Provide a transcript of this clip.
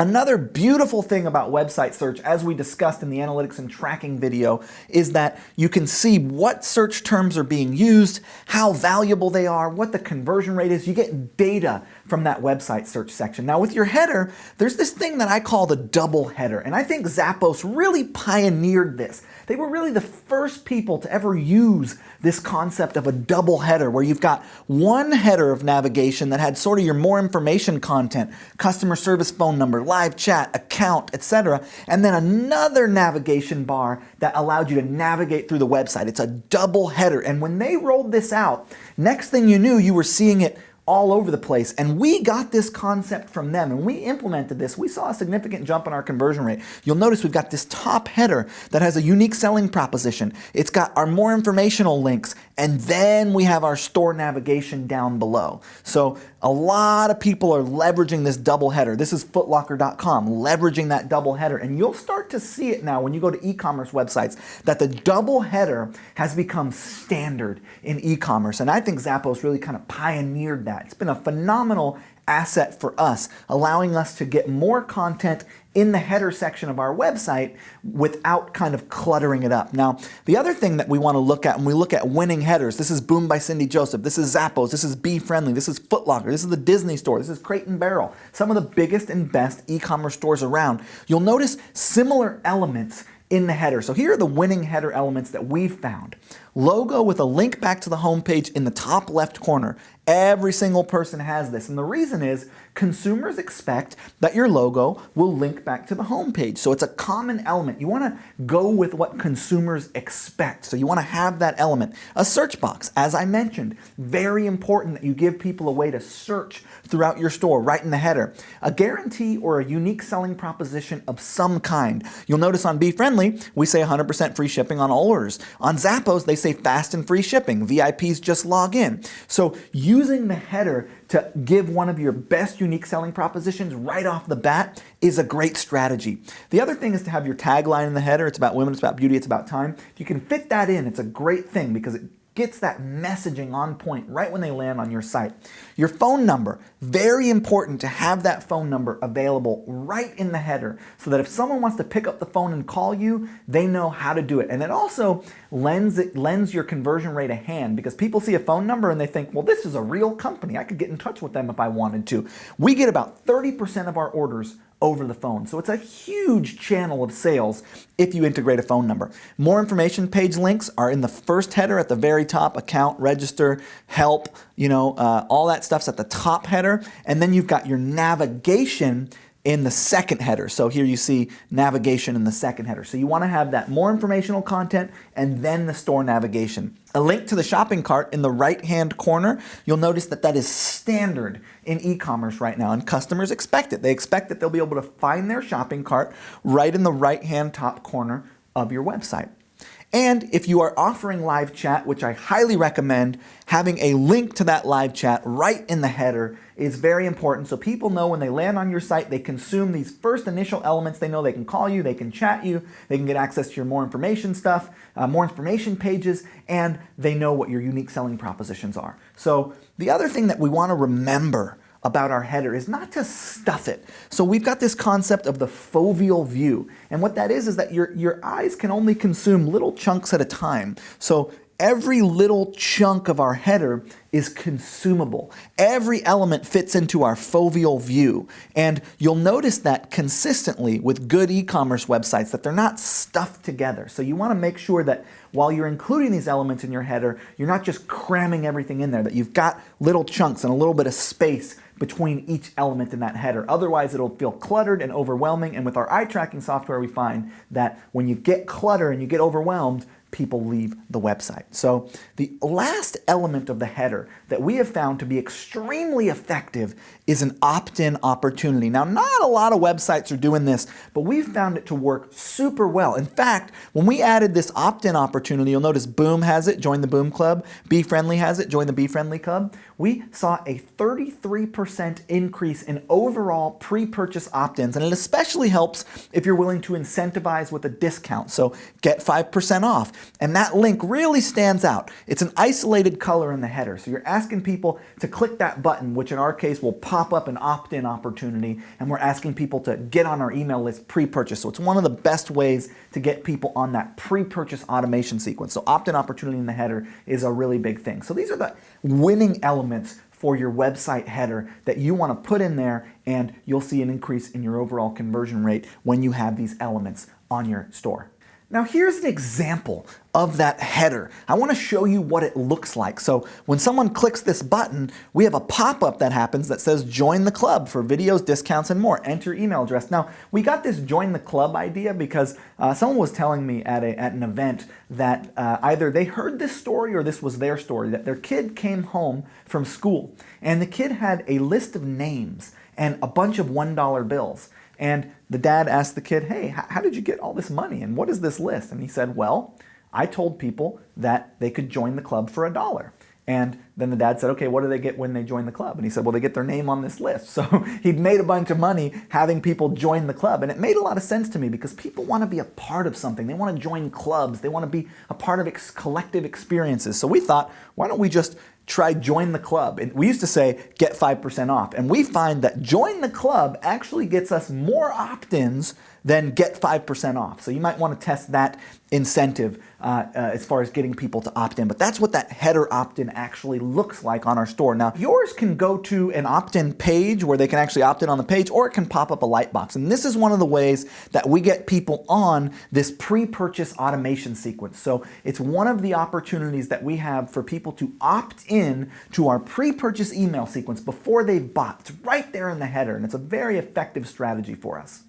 Another beautiful thing about website search, as we discussed in the analytics and tracking video, is that you can see what search terms are being used, how valuable they are, what the conversion rate is. You get data from that website search section. Now with your header, there's this thing that I call the double header, and I think Zappos really pioneered this. They were really the first people to ever use this concept of a double header, where you've got one header of navigation that had sort of your more information content, customer service phone number, live chat, account, etc., and then another navigation bar that allowed you to navigate through the website. It's a double header, and when they rolled this out, next thing you knew, you were seeing it all over the place. And we got this concept from them and we implemented this. We saw a significant jump in our conversion rate. You'll notice we've got this top header that has a unique selling proposition. It's got our more informational links, and then we have our store navigation down below. So a lot of people are leveraging this double header. This is footlocker.com, leveraging that double header. And you'll start to see it now when you go to e-commerce websites, that the double header has become standard in e-commerce. And I think Zappos really kind of pioneered that. It's been a phenomenal asset for us, allowing us to get more content in the header section of our website without kind of cluttering it up. Now, the other thing that we want to look at when we look at winning headers, this is Boom by Cindy Joseph, this is Zappos, this is Be Friendly, this is Foot Locker, this is the Disney Store, this is Crate and Barrel, some of the biggest and best e-commerce stores around. You'll notice similar elements in the header. So here are the winning header elements that we've found. Logo with a link back to the homepage in the top left corner. Every single person has this, and the reason is consumers expect that your logo will link back to the homepage. So it's a common element. You want to go with what consumers expect. So you want to have that element. A search box, as I mentioned, very important that you give people a way to search throughout your store right in the header. A guarantee or a unique selling proposition of some kind. You'll notice on Be Friendly, we say 100% free shipping on all orders. On Zappos, they say fast and free shipping. VIPs just log in. So using the header to give one of your best unique selling propositions right off the bat is a great strategy. The other thing is to have your tagline in the header. It's about women, it's about beauty, it's about time. If you can fit that in, it's a great thing because it gets that messaging on point right when they land on your site. Your phone number, very important to have that phone number available right in the header so that if someone wants to pick up the phone and call you, they know how to do it. And it also lends your conversion rate a hand because people see a phone number and they think, well, this is a real company. I could get in touch with them if I wanted to. We get about 30% of our orders over the phone. So it's a huge channel of sales if you integrate a phone number. More information page links are in the first header at the very top, account, register, help, all that stuff's at the top header. And then you've got your navigation in the second header. So here you see navigation in the second header. So you want to have that more informational content and then the store navigation. A link to the shopping cart in the right-hand corner. You'll notice that that is standard in e-commerce right now, and customers expect it. They expect that they'll be able to find their shopping cart right in the right-hand top corner of your website. And if you are offering live chat, which I highly recommend, having a link to that live chat right in the header is very important so people know when they land on your site, they consume these first initial elements. They know they can call you, they can chat you, they can get access to your more information stuff, more information pages, and they know what your unique selling propositions are. So the other thing that we want to remember about our header is not to stuff it. So we've got this concept of the foveal view. And what that is that your eyes can only consume little chunks at a time. So every little chunk of our header is consumable. Every element fits into our foveal view. And you'll notice that consistently with good e-commerce websites that they're not stuffed together. So you want to make sure that while you're including these elements in your header, you're not just cramming everything in there, that you've got little chunks and a little bit of space between each element in that header. Otherwise, it'll feel cluttered and overwhelming. And with our eye tracking software, we find that when you get clutter and you get overwhelmed, people leave the website. So the last element of the header that we have found to be extremely effective is an opt-in opportunity. Now, not a lot of websites are doing this, but we've found it to work super well. In fact, when we added this opt-in opportunity, you'll notice Boom has it, join the Boom Club. Be Friendly has it, join the Be Friendly Club. we saw a 33% increase in overall pre-purchase opt-ins, and it especially helps if you're willing to incentivize with a discount. So get 5% off. And that link really stands out. It's an isolated color in the header. So you're asking people to click that button, which in our case will pop up an opt-in opportunity, and we're asking people to get on our email list pre-purchase. So it's one of the best ways to get people on that pre-purchase automation sequence. So opt-in opportunity in the header is a really big thing. So these are the winning elements for your website header that you want to put in there, and you'll see an increase in your overall conversion rate when you have these elements on your store. Now here's an example of that header. I want to show you what it looks like. So when someone clicks this button, we have a pop-up that happens that says join the club for videos, discounts, and more. Enter email address. Now we got this join the club idea because someone was telling me at an event that either they heard this story or this was their story, that their kid came home from school and the kid had a list of names and a bunch of $1 bills. And the dad asked the kid, hey, how did you get all this money? And what is this list? And he said, well, I told people that they could join the club for $1. And then the dad said, okay, what do they get when they join the club? And he said, well, they get their name on this list. So he'd made a bunch of money having people join the club. And it made a lot of sense to me because people want to be a part of something. They want to join clubs. They want to be a part of collective experiences. So we thought, why don't we just try join the club? And we used to say get 5% off. And we find that join the club actually gets us more opt-ins than get 5% off. So you might want to test that incentive as far as getting people to opt in. But that's what that header opt-in actually looks like on our store. Now, yours can go to an opt-in page where they can actually opt in on the page, or it can pop up a light box. And this is one of the ways that we get people on this pre-purchase automation sequence. So it's one of the opportunities that we have for people to opt in to our pre-purchase email sequence before they've bought. It's right there in the header, and it's a very effective strategy for us.